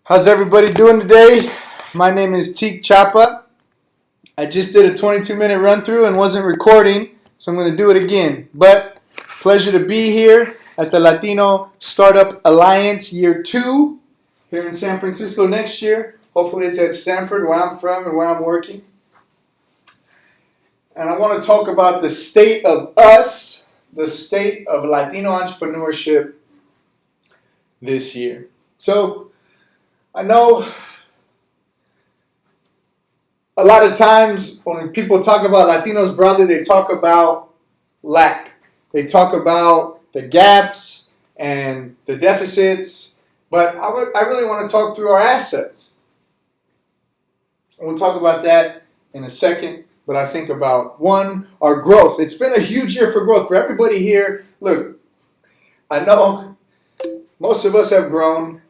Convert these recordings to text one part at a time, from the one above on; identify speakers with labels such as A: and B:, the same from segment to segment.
A: How's everybody doing today? My name is Teak Chapa. I just did a 22-minute run through and wasn't recording, so I'm going to do it again. But pleasure to be here at the Latino Startup Alliance Year 2 here in San Francisco next year. Hopefully it's at Stanford, where I'm from and where I'm working. And I want to talk about the state of us, the state of Latino entrepreneurship this year. So, I know a lot of times when people talk about Latinos broadly, they talk about lack. They talk about the gaps and the deficits. But I really want to talk through our assets. And we'll talk about that in a second. But I think about, one, our growth. It's been a huge year for growth for everybody here. Look, I know most of us have grown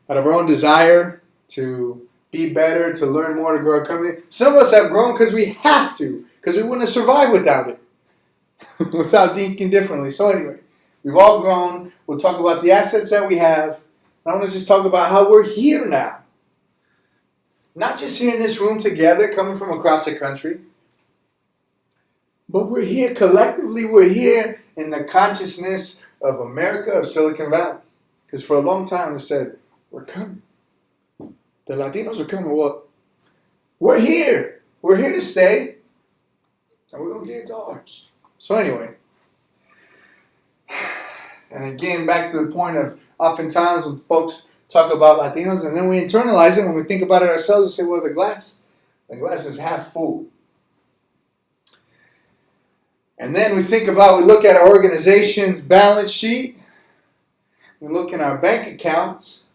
A: out of our own desire to be better, to learn more, to grow our company. Some of us have grown because we have to, because we wouldn't have survived without it, without thinking differently. So anyway, we've all grown. We'll talk about the assets that we have. I want to just talk about how we're here now. Not just here in this room together, coming from across the country, but we're here collectively. We're here in the consciousness of America, of Silicon Valley. Because for a long time we said, we're coming. The Latinos are coming. Well, we're here. We're here to stay. And we're going to get to ours. So anyway. And again, back to the point of oftentimes when folks talk about Latinos and then we internalize it, when we think about it ourselves, we say, well, the glass is half full. And then we look at our organization's balance sheet. We look in our bank accounts.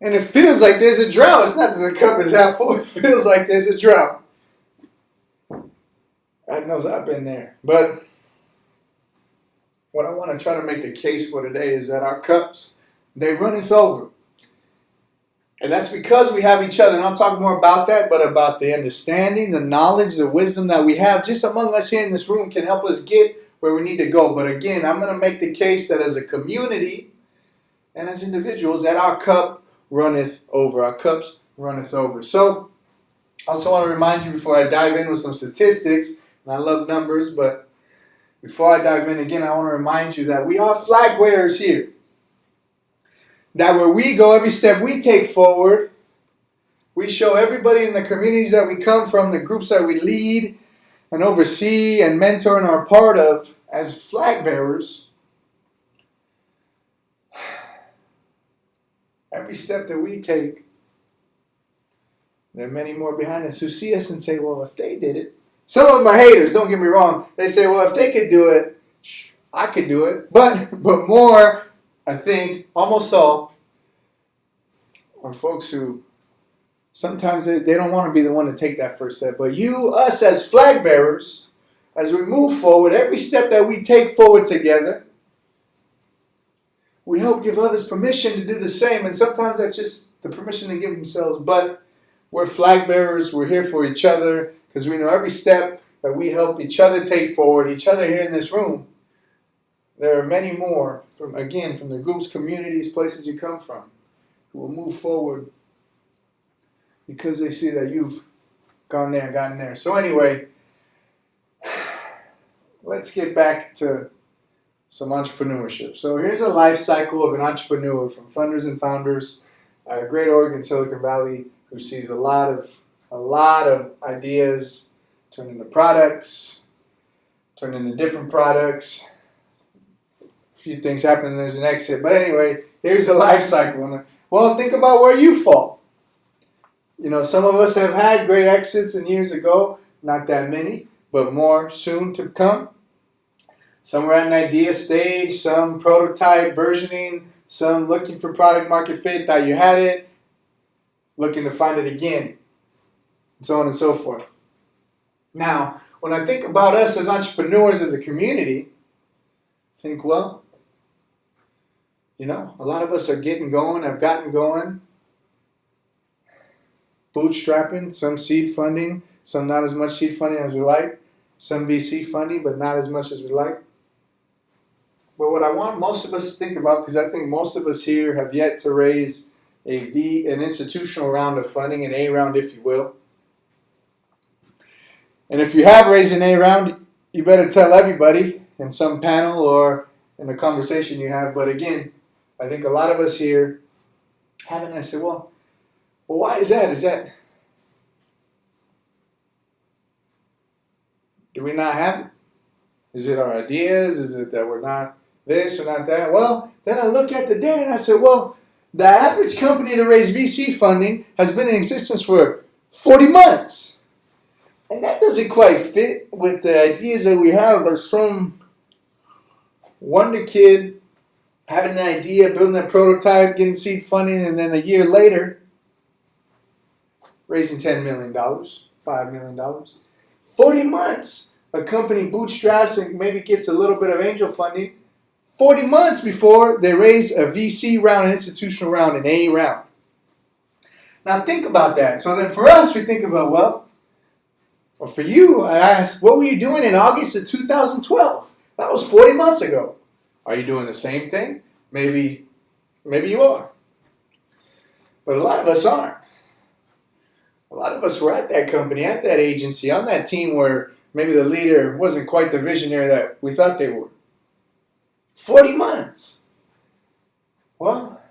A: And it feels like there's a drought. It's not that the cup is half full. It feels like there's a drought. God knows I've been there. But what I want to try to make the case for today is that our cups, they runneth over. And that's because we have each other. And I'll talk more about that, but about the understanding, the knowledge, the wisdom that we have just among us here in this room can help us get where we need to go. But again, I'm going to make the case that as a community and as individuals, that our cup runneth over. Our cups runneth over. So, I also want to remind you before I dive in with some statistics, and I love numbers, but before I dive in again, I want to remind you that we are flag bearers here. That where we go, every step we take forward, we show everybody in the communities that we come from, the groups that we lead and oversee and mentor and are part of as flag bearers. Every step that we take, there are many more behind us who see us and say, well, if they did it. Some of them are haters, don't get me wrong. They say, well, if they could do it, I could do it. But more, I think, almost all, are folks who sometimes they don't want to be the one to take that first step. But us as flag bearers, as we move forward, every step that we take forward together, we help give others permission to do the same. And sometimes that's just the permission they give themselves. But we're flag bearers. We're here for each other because we know every step that we help each other take forward, each other here in this room, there are many more, from the groups, communities, places you come from, who will move forward because they see that you've gone there and gotten there. So anyway, let's get back to some entrepreneurship. So here's a life cycle of an entrepreneur from funders and founders, a great org in Silicon Valley who sees a lot of ideas turn into products, turn into different products. A few things happen and there's an exit. But anyway, here's a life cycle. Well, think about where you fall. You know, some of us have had great exits and years ago, not that many, but more soon to come. Some were at an idea stage, some prototype versioning, some looking for product market fit, thought you had it, looking to find it again, and so on and so forth. Now, when I think about us as entrepreneurs, as a community, I think, well, you know, a lot of us are getting going, have gotten going, bootstrapping, some seed funding, some not as much seed funding as we like, some VC funding, but not as much as we like. But what I want most of us to think about, because I think most of us here have yet to raise an institutional round of funding, an A round, if you will. And if you have raised an A round, you better tell everybody in some panel or in a conversation you have. But again, I think a lot of us here haven't. I said, well, why is that? Do we not have it? Is it our ideas? Is it that we're not this or not that? Well, then I look at the data and I said, well, the average company to raise VC funding has been in existence for 40 months. And that doesn't quite fit with the ideas that we have of some wonder kid having an idea, building a prototype, getting seed funding, and then a year later, raising $10 million, $5 million. 40 months, a company bootstraps and maybe gets a little bit of angel funding. 40 months before they raise a VC round, an institutional round, an A round. Now think about that. So then for us, we think about, well, or for you, I ask, what were you doing in August of 2012? That was 40 months ago. Are you doing the same thing? Maybe you are. But a lot of us aren't. A lot of us were at that company, at that agency, on that team where maybe the leader wasn't quite the visionary that we thought they were. 40 months. Well,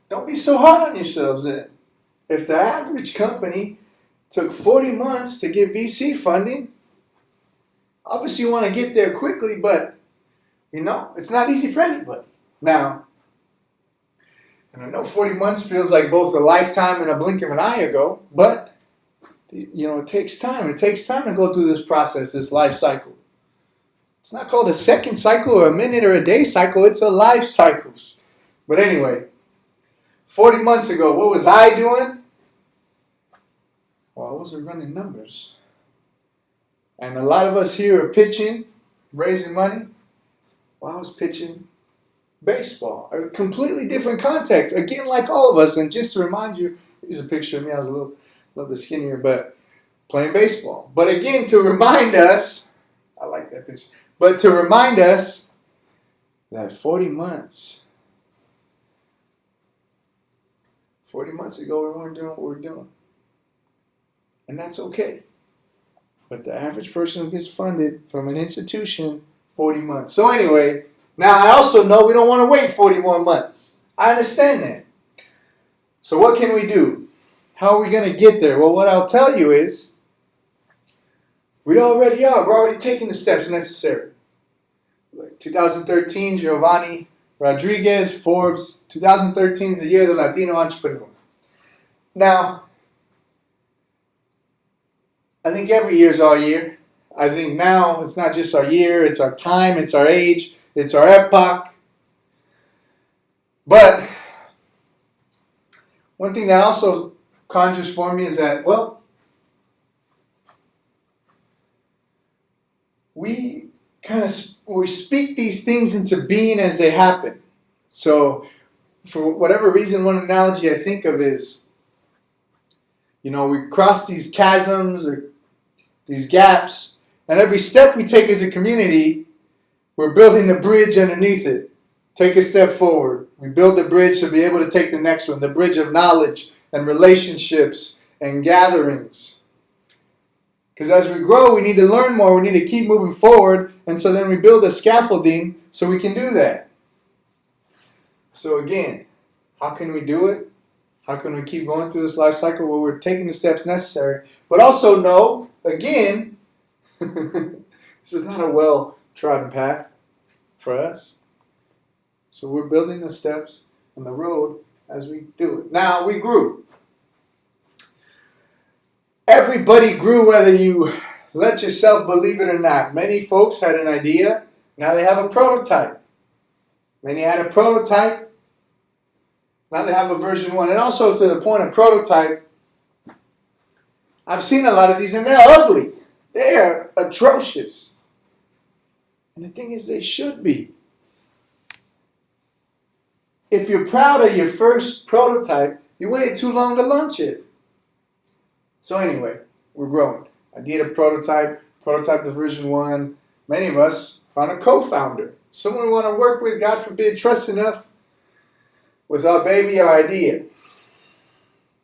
A: don't be so hard on yourselves then. If the average company took 40 months to get VC funding, obviously you want to get there quickly, but it's not easy for anybody. Now, and I know 40 months feels like both a lifetime and a blink of an eye ago, but it takes time. It takes time to go through this process, this life cycle. It's not called a second cycle or a minute or a day cycle. It's a life cycle. But anyway, 40 months ago, what was I doing? Well, I wasn't running numbers. And a lot of us here are pitching, raising money. Well, I was pitching baseball. A completely different context. Again, like all of us. And just to remind you, here's a picture of me. I was a little bit skinnier, but playing baseball. But again, to remind us, I like that picture. But to remind us that 40 months ago, we weren't doing what we're doing. And that's okay. But the average person who gets funded from an institution, 40 months. So anyway, now I also know we don't want to wait 40 more months. I understand that. So what can we do? How are we going to get there? Well, what I'll tell you is, we already are. We're already taking the steps necessary. Like 2013, Giovanni Rodriguez, Forbes. 2013 is the year of the Latino entrepreneur. Now, I think every year is our year. I think now it's not just our year, it's our time, it's our age, it's our epoch. But one thing that also conjures for me is that, well, we speak these things into being as they happen. So for whatever reason, one analogy I think of is, we cross these chasms or these gaps, and every step we take as a community, we're building the bridge underneath it. Take a step forward. We build the bridge to be able to take the next one, the bridge of knowledge and relationships and gatherings. Because as we grow, we need to learn more. We need to keep moving forward. And so then we build a scaffolding so we can do that. So again, how can we do it? How can we keep going through this life cycle? Well, we're taking the steps necessary. But also know, again, this is not a well-trodden path for us. So we're building the steps and the road as we do it. Now, we grew. Everybody grew, whether you let yourself believe it or not. Many folks had an idea. Now they have a prototype. Many had a prototype. Now they have a version 1. And also to the point of prototype, I've seen a lot of these and they're ugly. They are atrocious. And the thing is, they should be. If you're proud of your first prototype, you waited too long to launch it. So anyway, we're growing. I did a prototype to version 1. Many of us found a co-founder, someone we want to work with, God forbid, trust enough with our baby, our idea.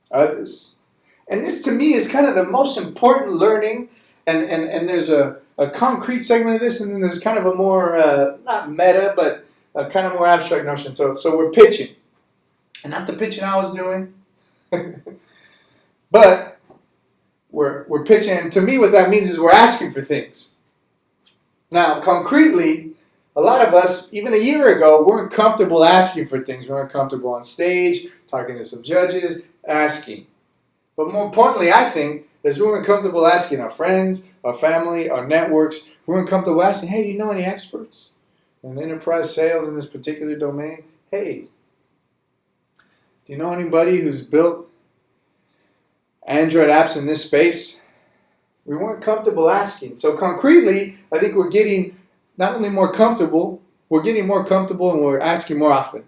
A: Others. And this to me is kind of the most important learning, and there's a concrete segment of this, and then there's kind of a more, not meta, but a kind of more abstract notion. So we're pitching. And not the pitching I was doing, but we're pitching, and to me what that means is we're asking for things. Now, concretely, a lot of us, even a year ago, weren't comfortable asking for things. We weren't comfortable on stage, talking to some judges, asking. But more importantly, I think, is we weren't comfortable asking our friends, our family, our networks. We weren't comfortable asking, hey, do you know any experts in enterprise sales in this particular domain? Hey, do you know anybody who's built Android apps in this space? We weren't comfortable asking. So concretely, I think we're getting not only more comfortable, we're getting more comfortable and we're asking more often.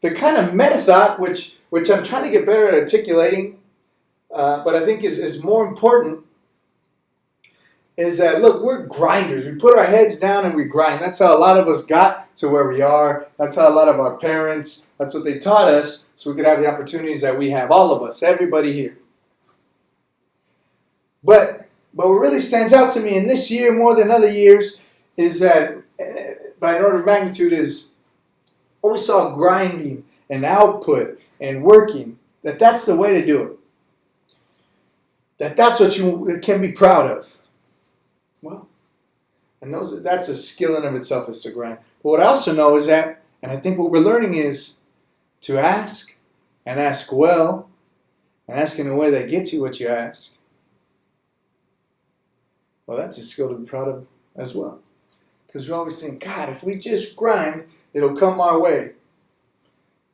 A: The kind of meta thought, which I'm trying to get better at articulating, but I think is more important, is that, look, we're grinders. We put our heads down and we grind. That's how a lot of us got to where we are. That's how a lot of our parents, that's what they taught us, so we could have the opportunities that we have, all of us, everybody here. But what really stands out to me in this year more than other years is that, by an order of magnitude, is what we saw grinding and output and working, that's the way to do it. That's what you can be proud of. Well, and that's a skill in of itself, is to grind. But what I also know is that, and I think what we're learning is to ask, and ask well, and ask in a way that gets you what you ask. Well, that's a skill to be proud of as well. Because we always think, God, if we just grind, it'll come our way.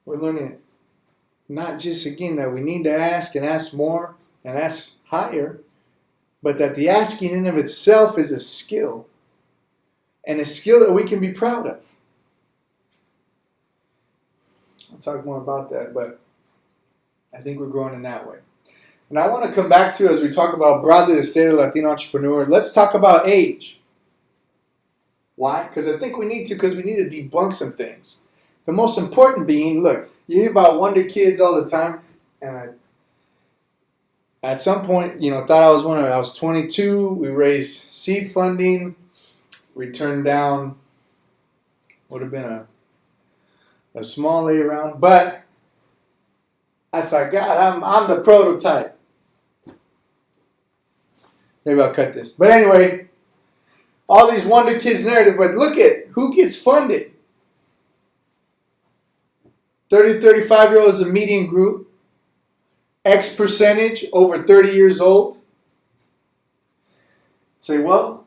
A: We're learning it. Not just, again, that we need to ask and ask more and ask higher, but that the asking in of itself is a skill. And a skill that we can be proud of. I'll talk more about that, but I think we're growing in that way. And I want to come back to, as we talk about broadly the state of the Latino entrepreneur, let's talk about age. Why? Because I think we need to, because we need to debunk some things. The most important being, look, you hear about wonder kids all the time, and I, at some point, thought I was one of them. I was 22, we raised seed funding, we turned down, would have been a small A round, but I thought, God, I'm the prototype. Maybe I'll cut this. But anyway, all these Wonder Kids narrative, but look at who gets funded. 30, 35-year-olds is a median group. X percentage over 30 years old. Say, well,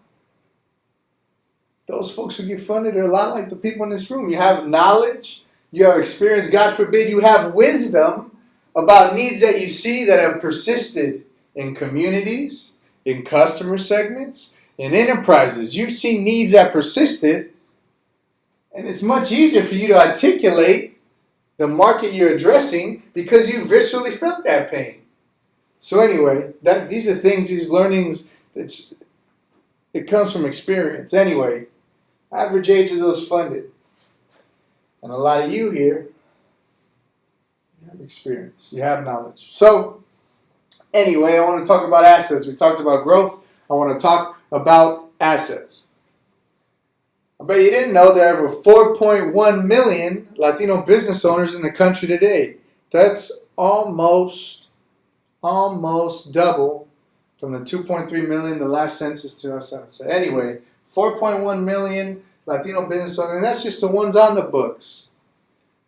A: those folks who get funded are a lot like the people in this room. You have knowledge, you have experience, God forbid, you have wisdom about needs that you see that have persisted in communities, in customer segments, in enterprises. You've seen needs that persisted, and it's much easier for you to articulate the market you're addressing because you viscerally felt that pain. So anyway, these are things, these learnings, it comes from experience. Anyway, average age of those funded. And a lot of you here, you have experience, you have knowledge. So anyway, I want to talk about assets. We talked about growth. I want to talk about assets. I bet you didn't know there are over 4.1 million Latino business owners in the country today. That's almost double from the 2.3 million the last census 2007 said. Anyway, 4.1 million Latino business owners, and that's just the ones on the books.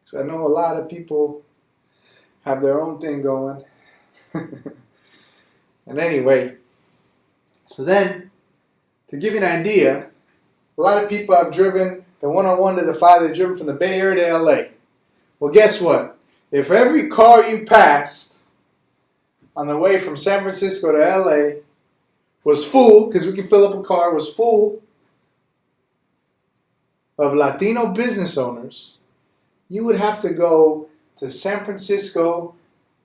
A: So I know a lot of people have their own thing going. And anyway, so then, to give you an idea, a lot of people have driven the 101 to the 5, they've driven from the Bay Area to LA. Well, guess what? If every car you passed on the way from San Francisco to LA was full, because we can fill up a car, was full of Latino business owners, you would have to go to San Francisco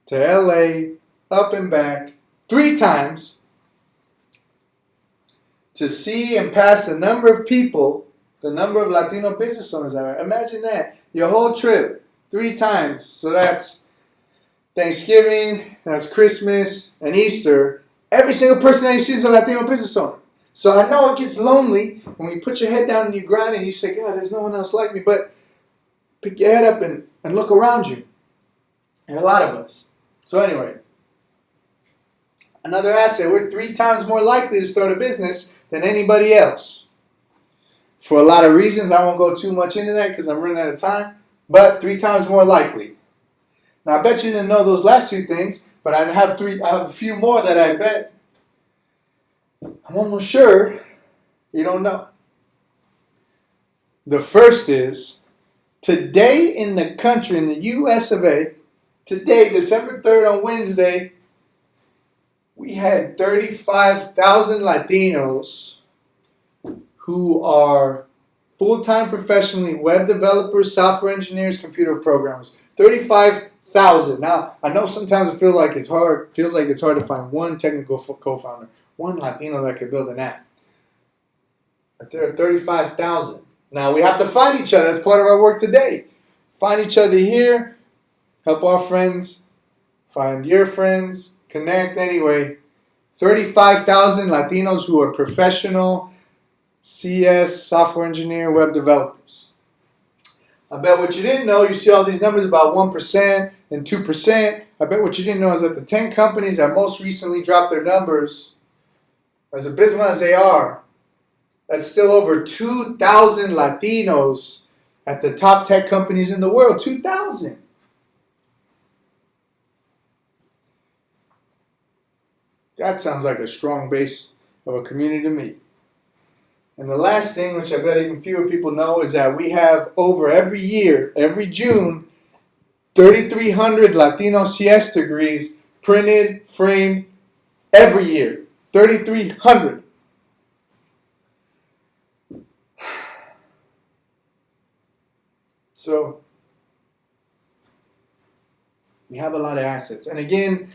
A: to LA, up and back, 3 times to see and pass the number of people The number of Latino business owners out there. Imagine that. Your whole trip, 3 times. So that's Thanksgiving, that's Christmas, and Easter. Every single person that you see is a Latino business owner. So I know it gets lonely when you put your head down and you grind and you say, God, there's no one else like me. But pick your head up and look around you. And a lot of us. So anyway, another asset. We're 3 times more likely to start a business than anybody else. For a lot of reasons, I won't go too much into that because I'm running out of time. But 3 times more likely. Now I bet you didn't know those last 2 things, but I have a few more that I bet I'm almost sure you don't know. The first is, today in the country, in the US of A, today, December 3rd on Wednesday, we had 35,000 Latinos who are full-time professionally web developers, software engineers, computer programmers. 35,000. Now, I know sometimes it feels like it's hard to find one technical co-founder, one Latino that could build an app. But there are 35,000. Now, we have to find each other. That's part of our work today. Find each other here. Help our friends. Find your friends. Connect anyway. 35,000 Latinos who are professional CS, software engineer, web developers. I bet what you didn't know, you see all these numbers about 1% and 2%. I bet what you didn't know is that the 10 companies that most recently dropped their numbers, as abysmal as they are, that's still over 2,000 Latinos at the top tech companies in the world. 2,000. That sounds like a strong base of a community to me. And the last thing, which I bet even fewer people know, is that we have over every year, every June, 3,300 Latino CS degrees printed, framed every year. 3,300. So, we have a lot of assets. And again,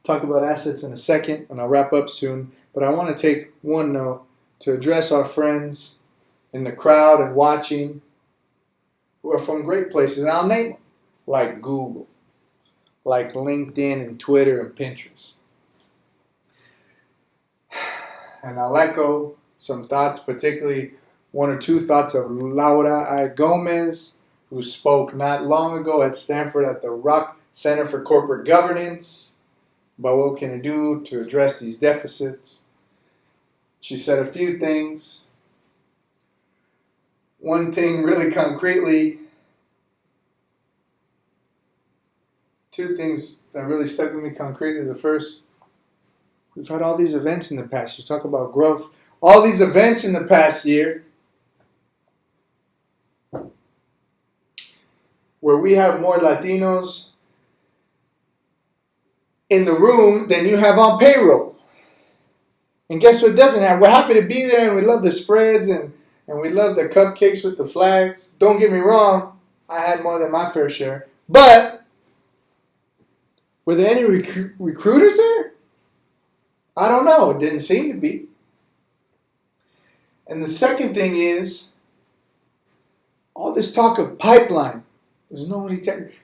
A: talk about assets in a second, and I'll wrap up soon. But I want to take one note to address our friends in the crowd and watching who are from great places. And I'll name them, like Google, like LinkedIn and Twitter and Pinterest. And I'll echo some thoughts, particularly 1 or 2 thoughts of Laura I. Gomez, who spoke not long ago at Stanford at the Rock Center for Corporate Governance about what we can do to address these deficits. She said a few things. One thing really concretely, 2 things that really stuck with me concretely. The first, we've had all these events in the past. You talk about growth. All these events in the past year where we have more Latinos in the room than you have on payroll. And guess what doesn't happen? We're happy to be there and we love the spreads and we love the cupcakes with the flags. Don't get me wrong, I had more than my fair share. But were there any recruiters there? I don't know. It didn't seem to be. And the second thing is, all this talk of pipeline. There's nobody.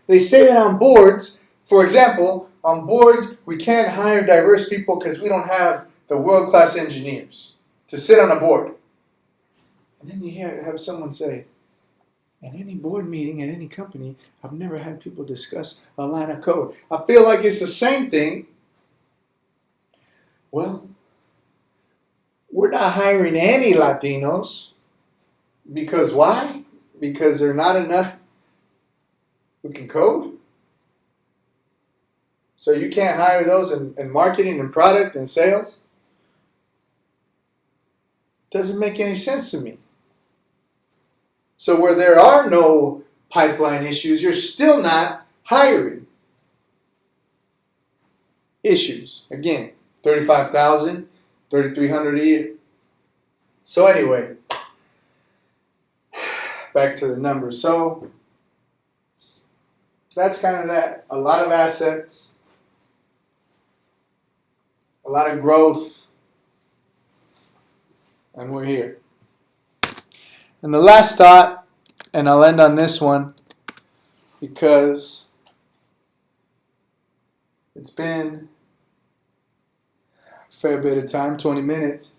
A: They say that on boards, for example, on boards, we can't hire diverse people because we don't have the world-class engineers to sit on a board. And then you have someone say, in any board meeting at any company, I've never had people discuss a line of code. I feel like it's the same thing. Well, we're not hiring any Latinos. Because why? Because there are not enough who can code. So you can't hire those in marketing and product and sales? Doesn't make any sense to me. So where there are no pipeline issues, you're still not hiring. Issues. Again, 35,000, 3,300 a year. So anyway, back to the numbers. So that's kind of that. A lot of assets, a lot of growth, and we're here. And the last thought, and I'll end on this one because it's been a fair bit of time, 20 minutes,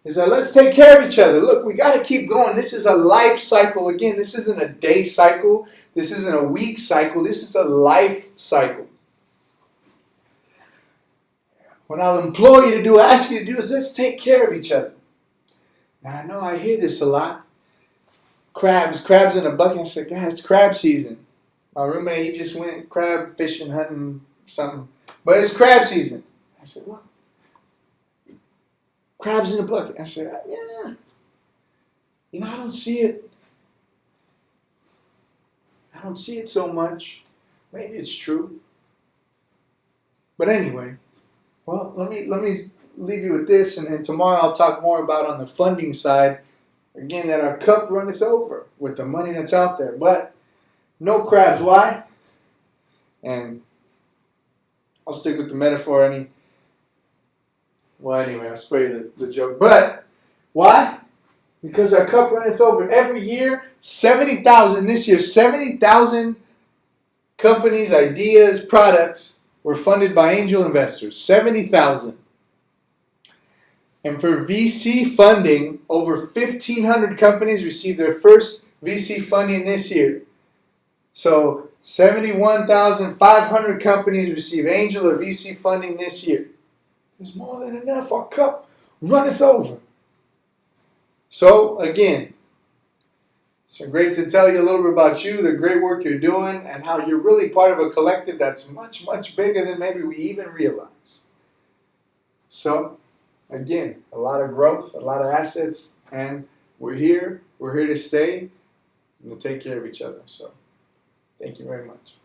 A: is that let's take care of each other. Look, we got to keep going. This is a life cycle. Again, this isn't a day cycle. This isn't a week cycle. This is a life cycle. What I'll implore you to do, ask you to do, is let's take care of each other. Now, I know I hear this a lot. Crabs in a bucket. I said, God, it's crab season. My roommate, he just went crab fishing, hunting, something. But it's crab season. I said, what? Crabs in a bucket. I said, yeah. You know, I don't see it. I don't see it so much. Maybe it's true. But anyway, well, let me leave you with this, and tomorrow I'll talk more about on the funding side. Again, that our cup runneth over with the money that's out there. But no crabs. Why? And I'll stick with the metaphor. Well, anyway, I'll spare you the joke. But why? Because our cup runneth over. Every year, 70,000. This year, 70,000 companies, ideas, products were funded by angel investors. 70,000. And for VC funding, over 1,500 companies received their first VC funding this year. So 71,500 companies receive angel or VC funding this year. There's more than enough. Our cup runneth over. So again, it's great to tell you a little bit about you, the great work you're doing, and how you're really part of a collective that's much, much bigger than maybe we even realize. So again, a lot of growth, a lot of assets, and we're here to stay, and to take care of each other. So thank you very much.